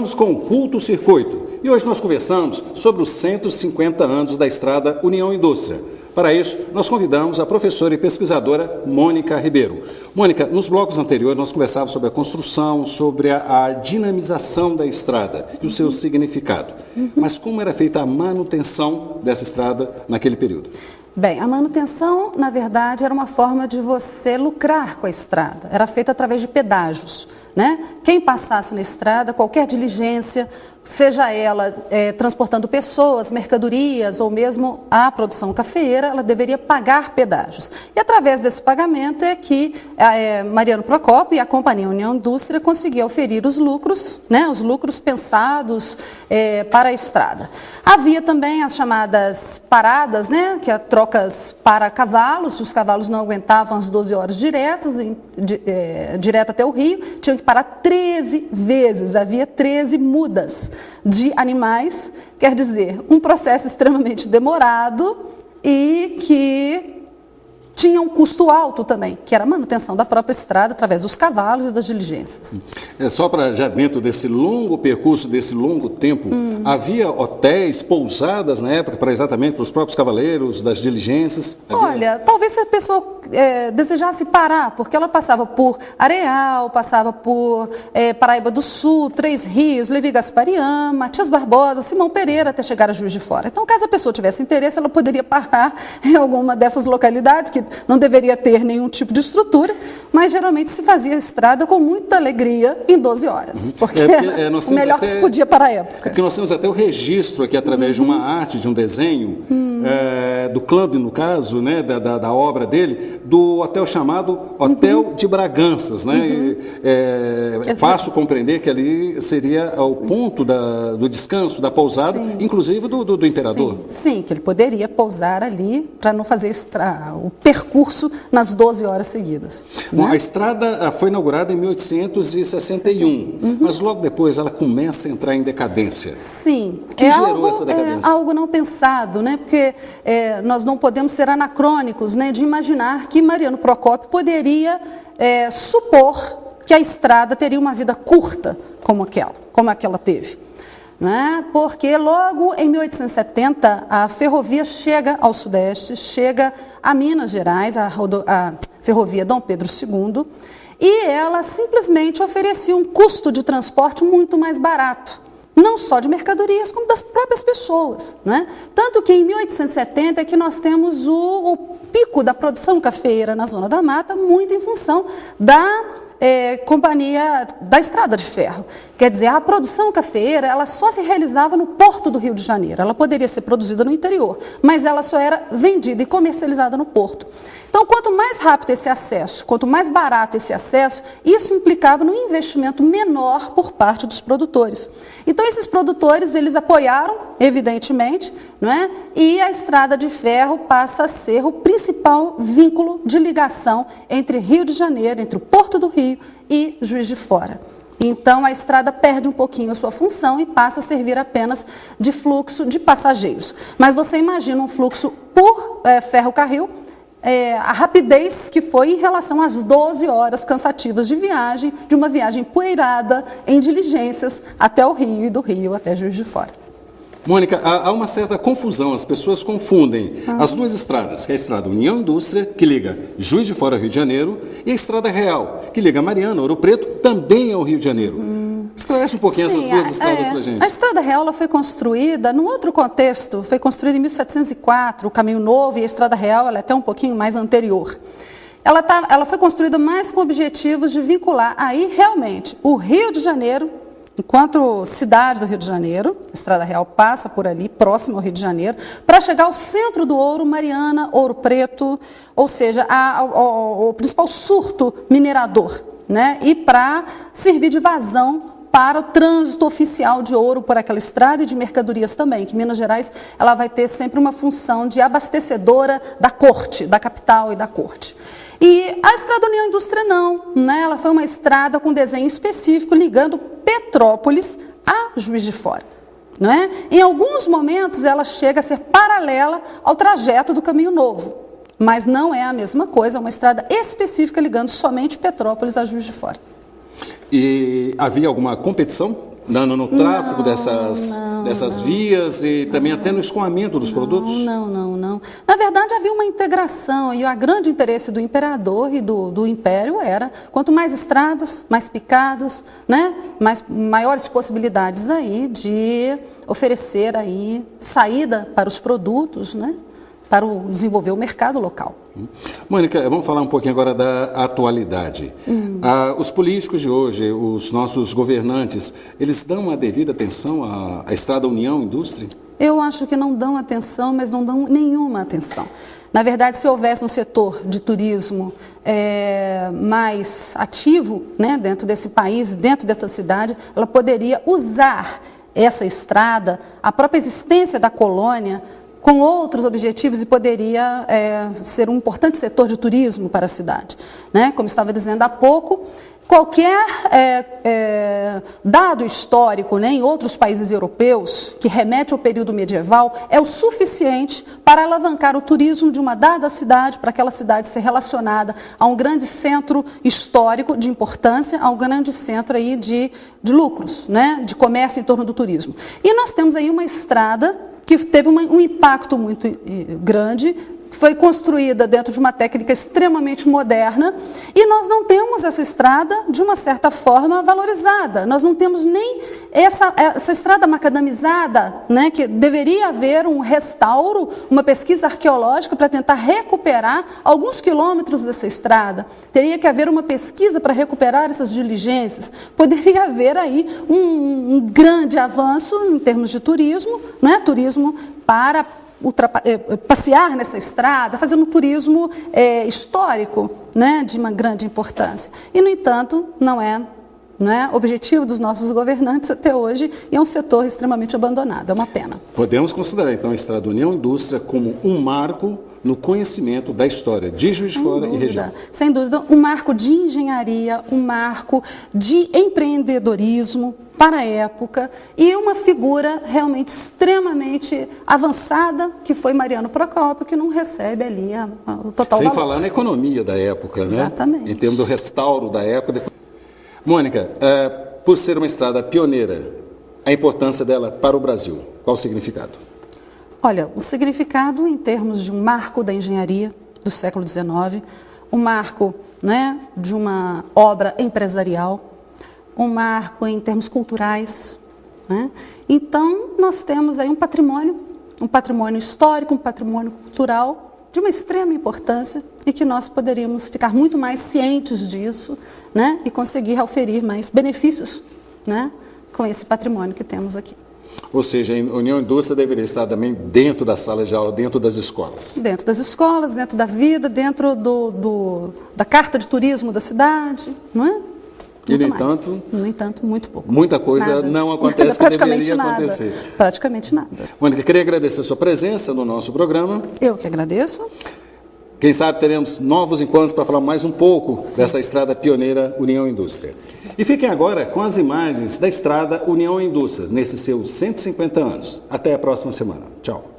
Estamos com o Culto Circuito e hoje nós conversamos sobre os 150 anos da Estrada União Indústria. Para isso, nós convidamos a professora e pesquisadora Mônica Ribeiro. Mônica, nos blocos anteriores nós conversávamos sobre a construção, sobre a dinamização da estrada e o seu significado. Mas como era feita a manutenção dessa estrada naquele período? Bem, a manutenção, na verdade, era uma forma de você lucrar com a estrada. Era feita através de pedágios, né? Quem passasse na estrada, qualquer diligência, seja ela transportando pessoas, mercadorias ou mesmo a produção cafeeira, ela deveria pagar pedágios. E através desse pagamento é que Mariano Procópio e a Companhia União Indústria conseguiam oferir os lucros, né? Os lucros pensados para a estrada. Havia também as chamadas paradas, né? Que é trocas para cavalos. Se os cavalos não aguentavam as 12 horas direto até o Rio, tinham que parar 13 vezes. Havia 13 mudas de animais, quer dizer, um processo extremamente demorado e que tinha um custo alto também, que era a manutenção da própria estrada através dos cavalos e das diligências. Só para já dentro desse longo percurso, desse longo tempo, havia hotéis, pousadas na época, exatamente para os próprios cavaleiros, das diligências? Olha, talvez se a pessoa desejasse parar, porque ela passava por Areal, passava por Paraíba do Sul, Três Rios, Levi Gasparian, Matias Barbosa, Simão Pereira, até chegar a Juiz de Fora. Então, caso a pessoa tivesse interesse, ela poderia parar em alguma dessas localidades, que não deveria ter nenhum tipo de estrutura, mas geralmente se fazia a estrada com muita alegria em 12 horas, porque era o melhor que se podia para a época. Porque nós temos até o registro aqui, através de uma arte, de um desenho, do Clube, no caso, né, da obra dele, do hotel chamado Hotel de Braganças. Né? É fácil compreender que ali seria o ponto do descanso, da pousada, sim, inclusive do imperador. Sim, que ele poderia pousar ali para não fazer o percurso nas 12 horas seguidas. Bom, né? A estrada foi inaugurada em 1861, mas logo depois ela começa a entrar em decadência. Sim. O que gerou essa decadência? É algo não pensado, né? Porque nós não podemos ser anacrônicos, né? De imaginar que Mariano Procópio poderia supor que a estrada teria uma vida curta como aquela teve. Né? Porque logo em 1870 a ferrovia chega ao Sudeste, chega a Minas Gerais, a ferrovia Dom Pedro II, e ela simplesmente oferecia um custo de transporte muito mais barato, não só de mercadorias, como das próprias pessoas. Né? Tanto que em 1870 é que nós temos o pico da produção cafeeira na Zona da Mata, muito em função da companhia da Estrada de Ferro. Quer dizer, a produção cafeeira, ela só se realizava no Porto do Rio de Janeiro. Ela poderia ser produzida no interior, mas ela só era vendida e comercializada no Porto. Então, quanto mais rápido esse acesso, quanto mais barato esse acesso, isso implicava num investimento menor por parte dos produtores. Então, esses produtores, eles apoiaram, evidentemente, não é? E a Estrada de Ferro passa a ser o principal vínculo de ligação entre Rio de Janeiro, entre o Porto do Rio e Juiz de Fora. Então, a estrada perde um pouquinho a sua função e passa a servir apenas de fluxo de passageiros. Mas você imagina um fluxo por ferrocarril, a rapidez que foi em relação às 12 horas cansativas de viagem, de uma viagem poeirada em diligências até o Rio e do Rio até Juiz de Fora. Mônica, há uma certa confusão, as pessoas confundem as duas estradas, que é a Estrada União Indústria, que liga Juiz de Fora ao Rio de Janeiro, e a Estrada Real, que liga Mariana, Ouro Preto, também ao Rio de Janeiro. Esclarece um pouquinho essas duas estradas para a gente. A Estrada Real ela foi construída num outro contexto, foi construída em 1704, o Caminho Novo, e a Estrada Real ela é até um pouquinho mais anterior. Ela foi construída mais com objetivos de vincular aí realmente o Rio de Janeiro, enquanto cidade do Rio de Janeiro, a Estrada Real passa por ali, próximo ao Rio de Janeiro, para chegar ao centro do ouro, Mariana, Ouro Preto, ou seja, o principal surto minerador, né? E para servir de vazão para o trânsito oficial de ouro por aquela estrada e de mercadorias também, que Minas Gerais ela vai ter sempre uma função de abastecedora da corte, da capital e da corte. E a Estrada União Indústria não, né? Ela foi uma estrada com desenho específico ligando Petrópolis a Juiz de Fora. Não é? Em alguns momentos ela chega a ser paralela ao trajeto do Caminho Novo, mas não é a mesma coisa, é uma estrada específica ligando somente Petrópolis a Juiz de Fora. E havia alguma competição dano no tráfego dessas vias e também até no escoamento dos produtos? Não. Na verdade, havia uma integração e o grande interesse do imperador e do império era quanto mais estradas, mais picadas, né, maiores possibilidades aí de oferecer aí saída para os produtos, né, para desenvolver o mercado local. Mônica, vamos falar um pouquinho agora da atualidade. Os políticos de hoje, os nossos governantes, eles dão a devida atenção à Estrada União Indústria? Eu acho que não dão atenção, mas não dão nenhuma atenção. Na verdade, se houvesse um setor de turismo mais ativo, né, dentro desse país, dentro dessa cidade, ela poderia usar essa estrada, a própria existência da colônia, com outros objetivos e poderia ser um importante setor de turismo para a cidade, né? Como estava dizendo há pouco, qualquer dado histórico, né, em outros países europeus que remete ao período medieval é o suficiente para alavancar o turismo de uma dada cidade, para aquela cidade ser relacionada a um grande centro histórico de importância, a um grande centro aí de lucros, né, de comércio em torno do turismo. E nós temos aí uma estrada que teve um impacto muito grande, foi construída dentro de uma técnica extremamente moderna e nós não temos essa estrada, de uma certa forma, valorizada. Nós não temos nem essa estrada macadamizada, né, que deveria haver um restauro, uma pesquisa arqueológica para tentar recuperar alguns quilômetros dessa estrada. Teria que haver uma pesquisa para recuperar essas diligências. Poderia haver aí um grande avanço em termos de turismo, né, turismo para passear nessa estrada, fazer um turismo histórico, né, de uma grande importância. E, no entanto, não é objetivo dos nossos governantes até hoje e é um setor extremamente abandonado. É uma pena. Podemos considerar, então, a Estrada União Indústria como um marco no conhecimento da história de Juiz de Fora e região. Sem dúvida, um marco de engenharia, um marco de empreendedorismo para a época e uma figura realmente extremamente avançada, que foi Mariano Procópio, que não recebe ali o total valor. Sem falar na economia da época, né? Exatamente. Em termos do restauro da época. Mônica, por ser uma estrada pioneira, a importância dela para o Brasil, qual o significado? Olha, o significado em termos de um marco da engenharia do século XIX, um marco, né, de uma obra empresarial, um marco em termos culturais, né? Então, nós temos aí um patrimônio histórico, um patrimônio cultural de uma extrema importância e que nós poderíamos ficar muito mais cientes disso, né, e conseguir oferir mais benefícios, né, com esse patrimônio que temos aqui. Ou seja, a União Indústria deveria estar também dentro das salas de aula, dentro das escolas. Dentro das escolas, dentro da vida, dentro da carta de turismo da cidade, não é? E, no entanto, muito pouco. Muita coisa nada. não acontece que deveria acontecer. Praticamente nada. Mônica, queria agradecer a sua presença no nosso programa. Eu que agradeço. Quem sabe teremos novos encontros para falar mais um pouco dessa estrada pioneira União Indústria. E fiquem agora com as imagens da estrada União Indústria, nesses seus 150 anos. Até a próxima semana. Tchau.